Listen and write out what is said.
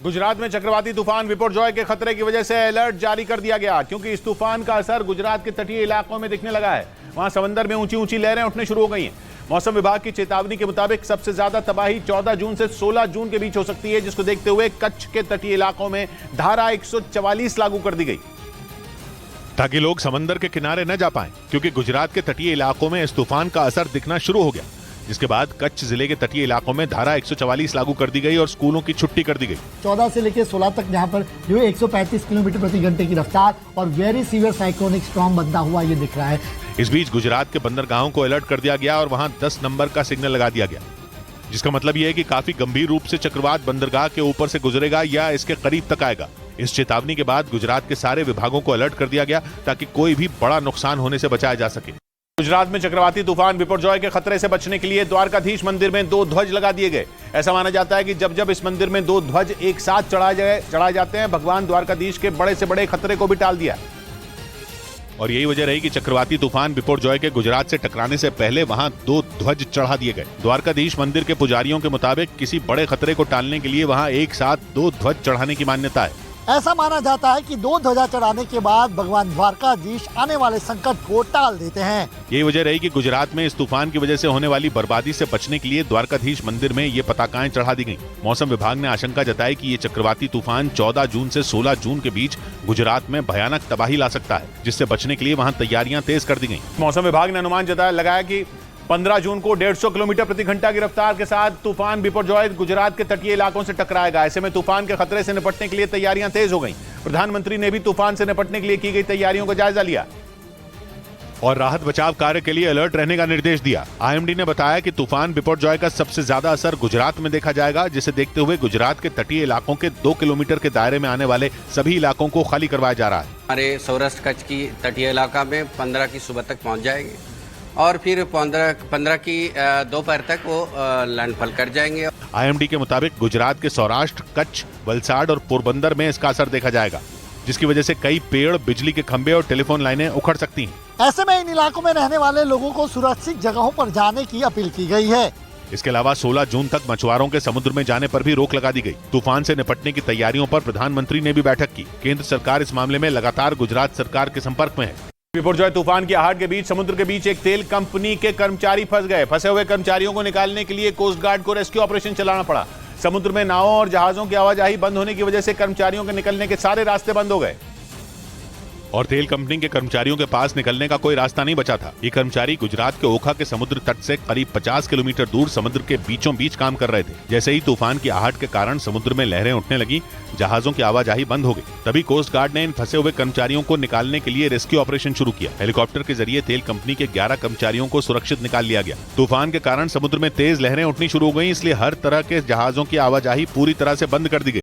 गुजरात में चक्रवाती तूफान बिपरजॉय के खतरे की वजह से अलर्ट जारी कर दिया गया, क्योंकि इस तूफान का असर गुजरात के तटीय इलाकों में दिखने लगा है। वहां समंदर में ऊंची ऊंची लहरें उठने शुरू हो गई हैं। मौसम विभाग की चेतावनी के मुताबिक सबसे ज्यादा तबाही 14 जून से 16 जून के बीच हो सकती है, जिसको देखते हुए कच्छ के तटीय इलाकों में धारा 144 लागू कर दी गई, ताकि लोग समंदर के किनारे न जा पाएं, क्योंकि गुजरात के तटीय इलाकों में इस तूफान का असर दिखना शुरू हो गया, जिसके बाद कच्छ जिले के तटीय इलाकों में धारा 144 लागू कर दी गई और स्कूलों की छुट्टी कर दी गई। 14 से लेकर 16 तक जहां पर जो है 135 किलोमीटर प्रति घंटे की रफ्तार और वेरी सीवियर साइक्लोनिक स्टॉर्म बनता हुआ ये दिख रहा है। इस बीच गुजरात के बंदरगाहों को अलर्ट कर दिया गया और वहां 10 नंबर का सिग्नल लगा दिया गया, जिसका मतलब यह है कि काफी गंभीर रूप से चक्रवात बंदरगाह के ऊपर से गुजरेगा या इसके करीब तक आएगा। इस चेतावनी के बाद गुजरात के सारे विभागों को अलर्ट कर दिया गया, ताकि कोई भी बड़ा नुकसान होने से बचाया जा सके। गुजरात में चक्रवाती तूफान बिपरजॉय के खतरे से बचने के लिए द्वारकाधीश मंदिर में 2 ध्वज लगा दिए गए। ऐसा माना जाता है कि जब जब इस मंदिर में 2 ध्वज एक साथ चढ़ाए जाते हैं, भगवान द्वारकाधीश के बड़े से बड़े खतरे को भी टाल दिया। और यही वजह रही कि चक्रवाती तूफान बिपरजॉय के गुजरात से टकराने से पहले वहां 2 ध्वज चढ़ा दिए गए। द्वारकाधीश मंदिर के पुजारियों के मुताबिक किसी बड़े खतरे को टालने के लिए वहां एक साथ 2 ध्वज चढ़ाने की मान्यता है। ऐसा माना जाता है कि 2 ध्वजा चढ़ाने के बाद भगवान द्वारकाधीश आने वाले संकट को टाल देते हैं। यही वजह रही कि गुजरात में इस तूफान की वजह से होने वाली बर्बादी से बचने के लिए द्वारकाधीश मंदिर में ये पताकाएं चढ़ा दी गईं। मौसम विभाग ने आशंका जताई कि ये चक्रवाती तूफान 14 जून से 16 जून के बीच गुजरात में भयानक तबाही ला सकता है, जिससे बचने के लिए वहाँ तैयारियां तेज कर दी गयी। मौसम विभाग ने अनुमान लगाया कि 15 जून को 150 किलोमीटर प्रति घंटा की रफ्तार के साथ तूफान बिपरजॉय गुजरात के तटीय इलाकों से टकराएगा। ऐसे में तूफान के खतरे से निपटने के लिए तैयारियां तेज हो गईं। प्रधानमंत्री ने भी तूफान से निपटने के लिए की गई तैयारियों का जायजा लिया और राहत बचाव कार्य के लिए अलर्ट रहने का निर्देश दिया। आईएमडी ने बताया कि तूफान बिपरजॉय का सबसे ज्यादा असर गुजरात में देखा जाएगा, जिसे देखते हुए गुजरात के तटीय इलाकों के 2 किलोमीटर के दायरे में आने वाले सभी इलाकों को खाली करवाया जा रहा है। हमारे सौराष्ट्र कच्छ की तटीय इलाका में 15 की सुबह तक पहुंच जाएंगे और फिर 15 की दोपहर तक वो लैंडफॉल कर जाएंगे। आईएमडी के मुताबिक गुजरात के सौराष्ट्र, कच्छ, वलसाड और पोरबंदर में इसका असर देखा जाएगा, जिसकी वजह से कई पेड़, बिजली के खंभे और टेलीफोन लाइनें उखड़ सकती हैं। ऐसे में इन इलाकों में रहने वाले लोगों को सुरक्षित जगहों पर जाने की अपील की गई है। इसके अलावा 16 जून तक मछुआरों के समुद्र में जाने पर भी रोक लगा दी गई। तूफान से निपटने की तैयारियों पर प्रधानमंत्री ने भी बैठक की। केंद्र सरकार इस मामले में लगातार गुजरात सरकार के संपर्क में है। बिपरजॉय तूफान की आहट के बीच समुद्र के बीच एक तेल कंपनी के कर्मचारी फंस गए। फंसे हुए कर्मचारियों को निकालने के लिए कोस्ट गार्ड को रेस्क्यू ऑपरेशन चलाना पड़ा। समुद्र में नावों और जहाजों की आवाजाही बंद होने की वजह से कर्मचारियों के निकलने के सारे रास्ते बंद हो गए और तेल कंपनी के कर्मचारियों के पास निकलने का कोई रास्ता नहीं बचा था। ये कर्मचारी गुजरात के ओखा के समुद्र तट से करीब 50 किलोमीटर दूर समुद्र के बीचों बीच काम कर रहे थे। जैसे ही तूफान की आहट के कारण समुद्र में लहरें उठने लगी, जहाजों की आवाजाही बंद हो गई। तभी कोस्ट गार्ड ने इन फंसे हुए कर्मचारियों को निकालने के लिए रेस्क्यू ऑपरेशन शुरू किया। हेलीकॉप्टर के जरिए तेल कंपनी के 11 कर्मचारियों को सुरक्षित निकाल लिया गया। तूफान के कारण समुद्र में तेज लहरें उठनी शुरू हो गई, इसलिए हर तरह के जहाजों की आवाजाही पूरी तरह से बंद कर दी गई।